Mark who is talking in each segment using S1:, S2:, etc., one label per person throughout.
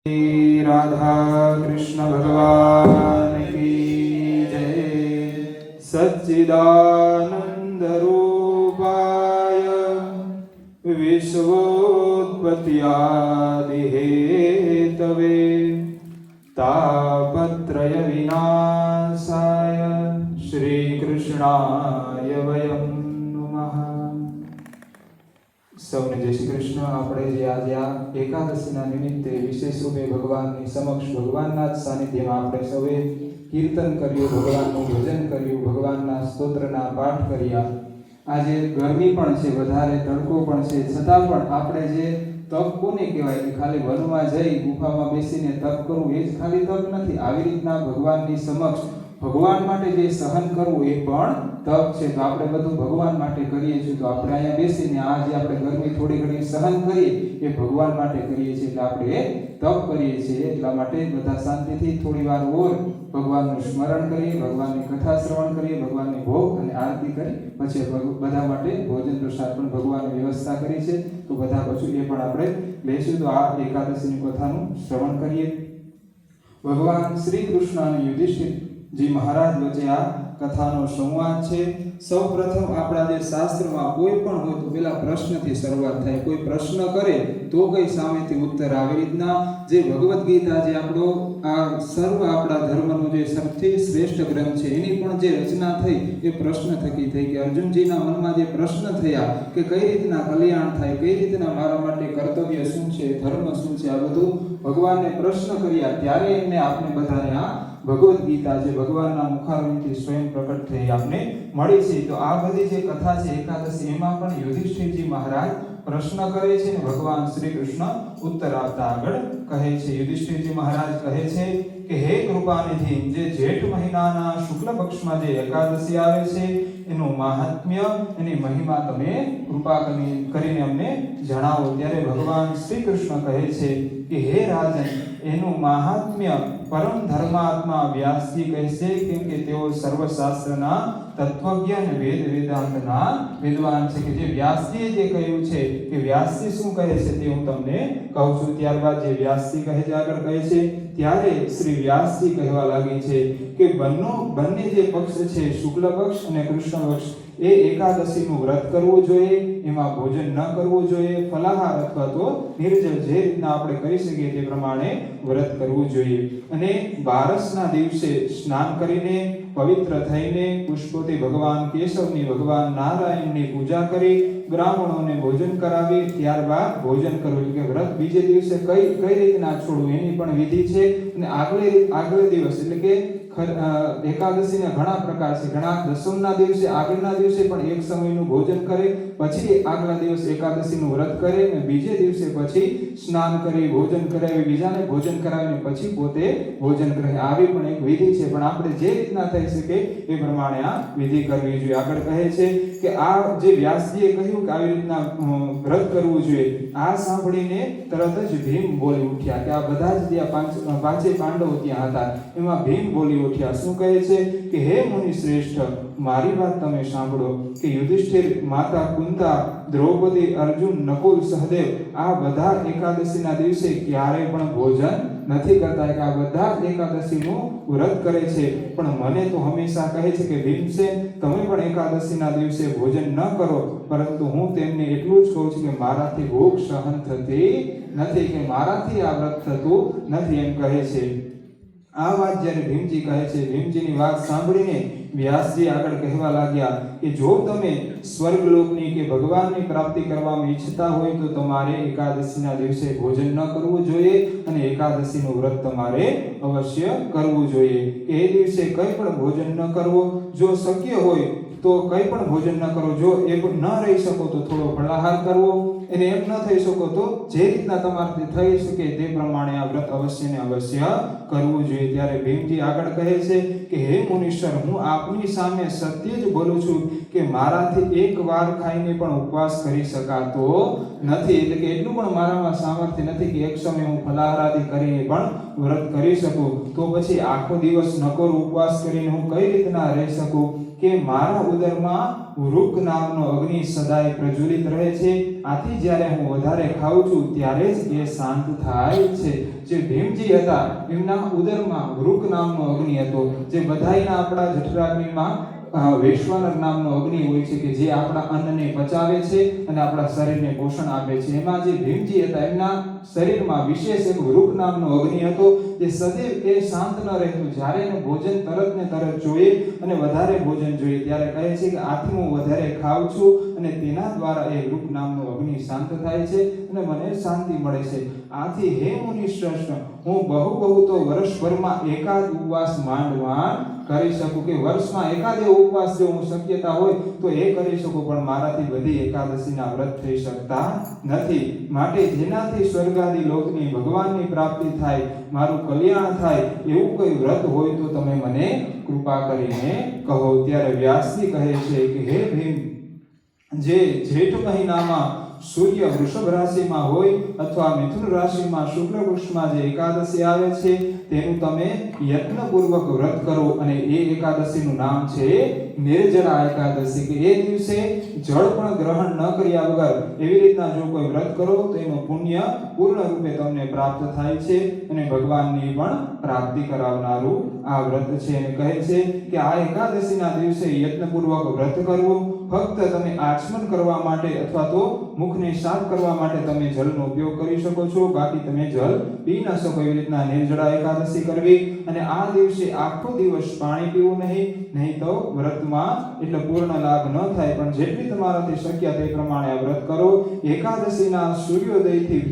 S1: राधा कृष्ण भगवान की जय। सच्चिदानंद रूपाय विश्वोत्पत्त्यादि हेतवे तापत्रय विनाशाय श्री कृष्णाय वयं नमः। સૌને જય શ્રી કૃષ્ણ। આપણે જે આજે આ એકાદશીના નિમિત્તે વિશેષ રૂપે ભગવાનની સમક્ષ ભગવાનના જ સાનિધ્યમાં આપણે સૌએ કીર્તન કર્યું, ભગવાનનું ભજન કર્યું, ભગવાનના સ્તોત્રના પાઠ કર્યા। આજે ગરમી પણ છે, વધારે તડકો પણ છે, છતાં પણ આપણે જે તપ કોને કહેવાય કે ખાલી વનમાં જઈ ગુફામાં બેસીને તપ કરવું એ જ ખાલી તપ નથી। આવી રીતના ભગવાનની સમક્ષ ભગવાન માટે જે સહન કરવું એ પણ તપ છે। તો આપણે બધું ભગવાન માટે કરીએ છીએ। તો આપણે અહીંયા બેસીને આ જે આપણે ગરમી થોડી ઘણી સહન કરીએ એ ભગવાન માટે કરીએ છીએ, એટલે આપણે એ તપ કરીએ છીએ। એટલા માટે બધા શાંતિથી થોડી વાર ઓર ભગવાનનું સ્મરણ કરીએ, ભગવાનની કથા શ્રવણ કરીએ, ભગવાનની ભોગ અને આરતી કરી પછી બધા માટે ભોજન પ્રસાદ પણ ભગવાને વ્યવસ્થા કરી છે। તો બધા પછી એ પણ આપણે લઈશું। તો આ એકાદશીની કથાનું શ્રવણ કરીએ। ભગવાન શ્રી કૃષ્ણ અને યુધિષ્ઠિરજી મહારાજ વચ્ચે આ કથાનો સંવાદ છે। સૌપ્રથમ આપણા જે શાસ્ત્રમાં કોઈ પણ હોય તો પેલા પ્રશ્નથી શરૂઆત થાય। કોઈ પ્રશ્ન કરે તો કઈ સામેથી ઉત્તર આવે। રીતના જે ભગવદ્ ગીતા જે આપણો આ સર્વ આપણા ધર્મનો જે સૌથી શ્રેષ્ઠ ગ્રંથ છે એની પણ જે રચના થઈ એ પ્રશ્ન થકી થઈ કે અર્જુનજીના મનમાં જે પ્રશ્ન થયા કે કઈ રીતના કલ્યાણ થાય, કઈ રીતના મારા માટે કર્તવ્ય શું છે, ધર્મ શું છે, આ બધું ભગવાનને પ્રશ્ન કર્યા ત્યારે એમને આપણે બધાને આ ભગવદ્ ગીતા જે ભગવાનના મુખારવિંદથી સ્વયં પ્રકટ થઈ આપને મળી છે। તો આ બધી જે કથા છે એકાદશી એમાં પણ યુધિષ્ઠિરજી મહારાજ પ્રશ્ન કરે છે ને ભગવાન શ્રી કૃષ્ણ ઉત્તર આપતા આગળ કહે છે। યુધિષ્ઠિરજી મહારાજ કહે છે કે હે કૃપાનિધિ, જે જેઠ મહિનાના શુક્લ પક્ષમાં જે એકાદશી આવે છે એનું મહાત્મ્ય, એની મહિમા તમે કૃપા કરીને અમને જણાવો। ત્યારે ભગવાન શ્રી કૃષ્ણ કહે છે કે હે રાજન, એનું મહાત્મ્ય પરમ ધર્માત્મા વ્યાસજી કહે છે, કેમ કે તેઓ સર્વશાસ્ત્રના તત્વજ્ઞ અને વેદાંતના વિદ્વાન છે। કે જે વ્યાસજીએ જે કહ્યું છે કે વ્યાસજી શું કહે છે તે હું તમને કહું છું। ત્યારબાદ જે વ્યાસજી કહે છે આગળ કહે છે ત્યારે શ્રી વ્યાસજી કહેવા લાગે છે કે બંને જે પક્ષ છે શુક્લ પક્ષ અને કૃષ્ણ પક્ષ એ એકાદશીનું વ્રત કરવું જોઈએ, એમાં ભોજન ન કરવું જોઈએ, ફલાહાર અથવા તો નિર્જળ જે રીતના આપણે કરી શકીએ તે પ્રમાણે વ્રત કરવું જોઈએ। અને બારસના દિવસે સ્નાન કરીને પવિત્ર થઈને પુષ્પોથી ભગવાન કેશવની, ભગવાન નારાયણની પૂજા કરી બ્રાહ્મણોને ભોજન કરાવી ત્યારબાદ ભોજન કરવું। કે વ્રત બીજે દિવસે કઈ રીતના છોડવું એની પણ વિધિ છે। અને આગલે દિવસ એટલે કે એકાદશીના ઘણા પ્રકાર છે। ઘણા દસમના દિવસે આગળના દિવસે પણ એક સમયનું ભોજન કરે, પછી આગલા દિવસ એકાદશીનું વ્રત કરે અને બીજે દિવસે પછી સ્નાન કરી ભોજન કરાવી, બીજાને ભોજન કરાવીને પછી પોતે ભોજન કરે। આવી પણ એક વિધિ છે, પણ આપણે જે રીતના થઈ શકે એ પ્રમાણે આ વિધિ કરવી જોઈએ। આગળ કહે છે કે આ જે વ્યાસજીએ કહ્યું કે આવી રીતના વ્રત કરવું જોઈએ, આ સાંભળીને તરત જ ભીમ બોલી ઉઠ્યા। કે આ બધા જ ત્યાં પાંચે પાંડવો ત્યાં હતા એમાં ભીમ બોલી ઉઠ્યા। શું કહે છે કે હે મુનિ શ્રેષ્ઠ, મારી વાત તમે સાંભળો કે યુધિષ્ઠિર, માતા કુંતા, દ્રૌપદી, અર્જુન, નકુલ, સહદેવ આ બધા એકાદશીના દિવસે ક્યારેય પણ ભોજન નથી કરતા। કે આ બધા જ એકાદશીનું વ્રત કરે છે, પણ મને તો હંમેશા કહે છે કે ભીમસેન, તમે પણ એકાદશીના દિવસે ભોજન ન કરો, પરંતુ હું તેમને એટલું જ કહું છું કે મારાથી ભૂખ સહન થતી નથી, કે મારાથી આ વ્રત થતું નથી એમ કહે છે। આ વાત જ્યારે ભીમજી કહે છે, ભીમજીની વાત સાંભળીને વ્યાસજી આગળ કહેવા લાગ્યા કે જો તમે સ્વર્ગલોકની કે ભગવાનની પ્રાપ્તિ કરવામાં ઈચ્છતા હોય તો તમારે એકાદશીના દિવસે ભોજન ન કરવું જોઈએ અને એકાદશીનું વ્રત તમારે અવશ્ય કરવું જોઈએ। કે એ દિવસે કંઈ પણ ભોજન ન કરવો, જો શક્ય હોય તો કંઈ પણ ભોજન ન કરો, જો એ ન રહી શકો તો થોડો ફલાહાર કરવો, અને એમ ન થઈ શકો તો જે રીતના તમારાથી થઈ શકે તે પ્રમાણે આ વ્રત અવશ્ય ને અવશ્ય કરવું જોઈએ। ત્યારે ભીમજી આગળ કહે છે કે હે મુનીશ્વર, હું આપની સામે સત્ય જ બોલું છું કે મારાથી એક વાર ખાઈને પણ ઉપવાસ કરી શકાતો નથી। એટલે કે એટલું પણ મારામાં સામર્થ્ય નથી કે એક સમય હું ફલાહારાદિ કરીને પણ વ્રત કરી શકું। તો પછી આખો દિવસ નકોર ઉપવાસ કરીને હું કઈ રીતના રહી શકું? કે મારા ઉદરમાં વૃક નામનો અગ્નિ સદાય પ્રજ્વલિત રહે છે। આથી જ્યારે હું વધારે ખાઉં છું ત્યારે જ એ શાંત થાય છે। જે ભીમજી હતા એમના ઉદરમાં વૃક નામનો અગ્નિ હતો, જે બધાયના આપણા જઠરાગ્નિમાં વૈશ્વાનર નામનો અગ્નિ હોય છે કે જે આપણા અન્નને પચાવે છે અને આપણા શરીરને પોષણ આપે છે. એમાં જે ભીમજી હતા એમના શરીરમાં વિશેષ એક વૃક નામનો અગ્નિ હતો, જે સદૈવ એ શાંત ન રહેતું. જ્યારે એને ભોજન તરત ને તરત જોઈએ અને વધારે ભોજન જોઈએ ત્યારે કહે છે કે આથી હું વધારે ખાઉં છું અને તેના દ્વારા એ વૃક નામનો અગ્નિ શાંત થાય છે અને મને શાંતિ મળે છે. આથી હે મુનિ શ્રેષ્ઠ, હું બહુ તો વર્ષભરમાં એકાદ ઉપવાસ માંડ કરી શકું, કે વર્ષમાં એકાદ ઉપવાસ જો હું શક્યતા હોય તો એ કરી શકું, પણ મારાથી બધી એકાદશીના વ્રત થઈ શકતા નથી. માટે જેનાથી સ્વર્ગાદી લોકની ભગવાનની પ્રાપ્તિ થાય, મારું કલ્યાણ થાય એવું કોઈ વ્રત હોય તો તમે મને કૃપા કરીને કહો. ત્યારે વ્યાસજી કહે છે કે હે ભીમ, જે જેઠ મહિનામાં સૂર્ય વૃષભ રાશિમાં હોય અથવા મિથુન રાશિમાં શુક્લ પક્ષમાં જે એકાદશી આવે છે તેનું તમે યત્નપૂર્વક વ્રત કરો, અને એ એકાદશીનું નામ છે નિર્જળા એકાદશી, કે એ દિવસે જળ પણ ગ્રહણ ન કર્યા વગર એવી રીતના જો કોઈ વ્રત કરો તો એનું પુણ્ય પૂર્ણ રૂપે તમને પ્રાપ્ત થાય છે અને ભગવાનની પણ પ્રાપ્તિ કરાવનારું આ વ્રત છે. અને કહે છે કે આ એકાદશીના દિવસે યત્નપૂર્વક વ્રત કરવું. ફક્ત તમે આચમન કરવા માટે અથવા તો મુખને સાફ કરવા માટે તમે જળનો ઉપયોગ કરી શકો છો, બાકી તમે જળ પી ન શકો. એવી રીતના નિર્જળા એકાદશી કરવી અને આ દિવસે આખો દિવસ પાણી પીવું નહીં તો વ્રતમાં એટલે પૂર્ણ લાભ ન થાય. પણ જેટલી તમારાથી શક્ય તે પ્રમાણે આ વ્રત કરો. એકાદશીના સૂર્યોદયથી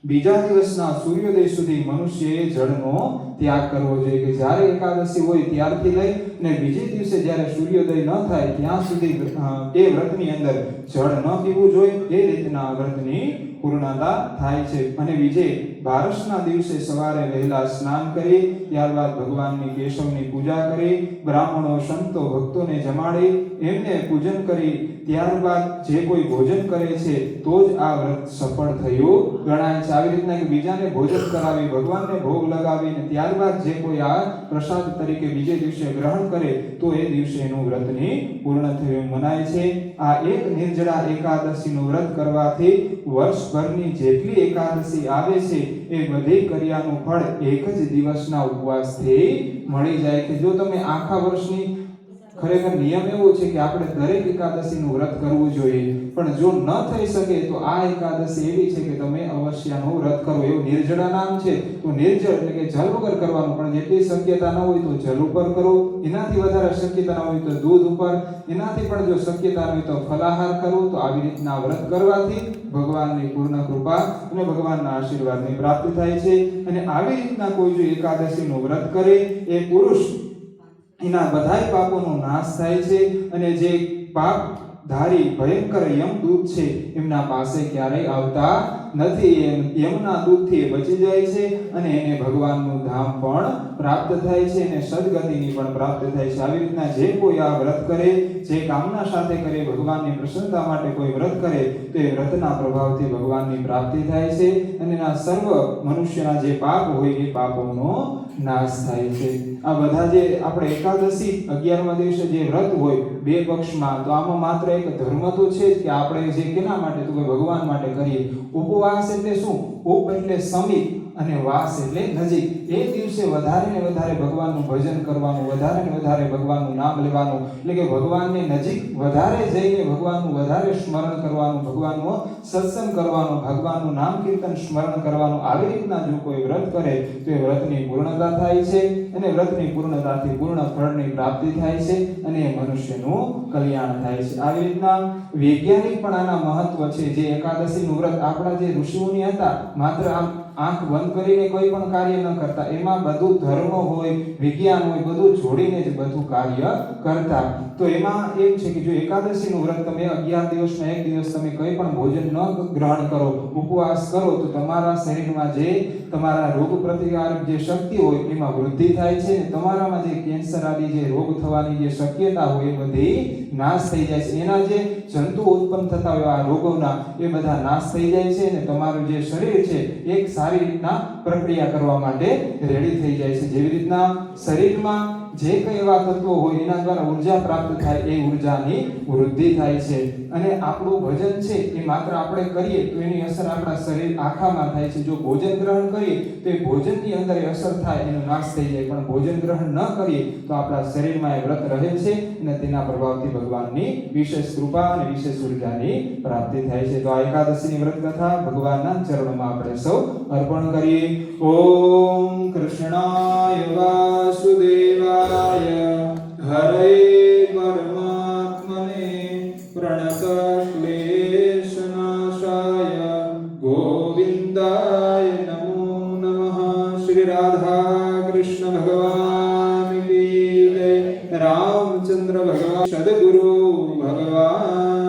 S1: બીજા દિવસના સૂર્યોદય સુધી મનુષ્યએ જળનો ત્યાગ કરવો જોઈએ, કે જ્યારે એકાદશી હોય ત્યારથી લઈ અને બીજે દિવસે જ્યારે સૂર્યોદય ન થાય ત્યાં સુધી એ વ્રતની અંદર જળ ન પીવું જોઈએ. એ રીતના વ્રતની પૂર્ણતા થાય છે. અને બીજે બારસના દિવસે સવારે વહેલા સ્નાન કરી ત્યારબાદ ભગવાનની કેશવની પૂજા કરી, બ્રાહ્મણો સંતો ભક્તોને જમાડી એમને પૂજન કરી ત્યારબાદ જે કોઈ ભોજન કરે છે તો જ આ વ્રત સફળ થયું ગણાય છે. આવી રીતના કે બીજાને ભોજન કરાવી, ભગવાનને ભોગ લગાવીને ત્યારબાદ જે કોઈ આ પ્રસાદ તરીકે બીજે દિવસે ગ્રહણ કરે તો એ દિવસે એનું વ્રતની પૂર્ણ થયું મનાય છે. આ એક નિર્જળા એકાદશીનું વ્રત કરવાથી વર્ષભરની જેટલી એકાદશી આવે છે એ બધી ક્રિયાનું ફળ એક જ દિવસના ઉપવાસથી મળી જાય. કે જો તમે આખા વર્ષની ખરેખર નિયમ એવો છે કે આપણે દરેક એકાદશીનું વ્રત કરવું જોઈએ, પણ જો ન થઈ શકે તો આ એકાદશી એવી છે કે તમે અવશ્યનું વ્રત કરો. એવું નિર્જળા નામ છે તો નિર્જળ એટલે કે જલ વગર કરવાનું, પણ જેટલી શક્યતા ન હોય તો જલ ઉપર કરો, એનાથી વધારે શક્યતા ન હોય તો દૂધ ઉપર, એનાથી પણ જો શક્યતા ન હોય તો ફલાહાર કરો. તો આવી રીતના વ્રત કરવાથી ભગવાનની પૂર્ણ કૃપા અને ભગવાનના આશીર્વાદની પ્રાપ્તિ થાય છે. અને આવી રીતના કોઈ જો એકાદશીનું વ્રત કરે એ પુરુષ એના બધાય પાપોનો નાશ થાય છે અને જે પાપ ધારી ભયંકર યમદૂત છે એમના પાસે ક્યારેય આવતા નથી. યમના દૂતથી બચી જાય છે અને એને ભગવાનનું ધામ પણ પ્રાપ્ત થાય છે અને સદગતિની પણ પ્રાપ્ત થાય છે. આવી રીતના જે કોઈ આ વ્રત કરે, જે કામના સાથે કરે, ભગવાનની પ્રસન્નતા માટે કોઈ વ્રત કરે તો એ વ્રતના પ્રભાવથી ભગવાનની પ્રાપ્તિ થાય છે અને એના સર્વ મનુષ્યના જે પાપ હોય એ પાપોનો નાશ થાય છે. આ બધા જે આપણે એકાદશી 11મા દિવસે જે વ્રત હોય બે પક્ષમાં, તો આમાં માત્ર એક ધર્મ તો છે જ કે આપણે જે કેના માટે તો ભગવાન માટે કરીએ. ઉપવાસ એટલે શું? ઉપ એટલે સમીપ અને વાસ એટલે નજીક. એ દિવસે વધારે ને વધારે ભગવાનનું ભજન કરવાનું, વધારે ને વધારે ભગવાનનું નામ લેવાનું, એટલે કે ભગવાનની નજીક વધારે જઈને ભગવાનનું વધારે સ્મરણ કરવાનું, ભગવાનનો સત્સંગ કરવાનો, ભગવાનનું નામ કીર્તન સ્મરણ કરવાનું. આવી રીતના જો કોઈ વ્રત કરે તો એ વ્રતની પૂર્ણતા થાય છે અને વ્રતની પૂર્ણતાથી પૂર્ણ ફળની પ્રાપ્તિ થાય છે અને મનુષ્યનું કલ્યાણ થાય છે. આવી રીતના વૈજ્ઞાનિક પણ આના મહત્વ છે. જે એકાદશીનું વ્રત આપણા જે ઋષિઓની હતા, માત્ર આંખ બંધ કરીને કોઈ પણ કાર્ય ન કરતા, એમાં બધું ધર્મ હોય, વિજ્ઞાન હોય, બધું જોડીને જ બધું કાર્ય કરતા. તો એમાં એમ છે કે જો એકાદશીનું વ્રત તમે 11 દિવસમાં એક દિવસ તમે કંઈ પણ ભોજન ન ગ્રહણ કરો, ઉપવાસ કરો, તો તમારા શરીરમાં જે તમારા રોગ પ્રતિકારક જે શક્તિ હોય એમાં વૃદ્ધિ થાય છે અને તમારામાં જે કેન્સર આદિ જે રોગ થવાની જે શક્યતા હોય એ બધી નાશ થઈ જાય છે. એના જે જંતુઓ ઉત્પન્ન થતા હોય આ રોગોના, એ બધા નાશ થઈ જાય છે અને તમારું જે શરીર છે એક સારી રીતના પ્રક્રિયા કરવા માટે રેડી થઈ જાય છે. જેવી રીતના શરીરમાં જે કંઈ એવા તત્વો હોય એના દ્વારા ઉર્જા પ્રાપ્ત થાય એ ઉર્જાની વૃદ્ધિ થાય છે. અને આપણું ભજન છે એ માત્ર આપણે કરીએ તો એની અસર આપણા શરીર આખામાં થાય છે. જો ભોજન ગ્રહણ કરીએ તો એ ભોજનની અંદર એ અસર થાય, એનો નાશ થઈ જાય. પણ ભોજન ગ્રહણ ન કરીએ તો આપણા શરીરમાં એ વ્રત રહે છે અને તેના પ્રભાવથી ભગવાનની વિશેષ કૃપા અને વિશેષ ઉર્જાની પ્રાપ્તિ થાય છે. તો આ એકાદશીની વ્રત કથા ભગવાનના ચરણોમાં આપણે સૌ અર્પણ કરીએ. ઓમ કૃષ્ણાય વાસુદેવાય હરે પરમાત્મને પ્रणतक्लेशनाशाय गोविन्दाय नमो नमः. श्री राधा कृष्ण भगवान की जय. रामचंद्र भगवान सद्गुरु भगवान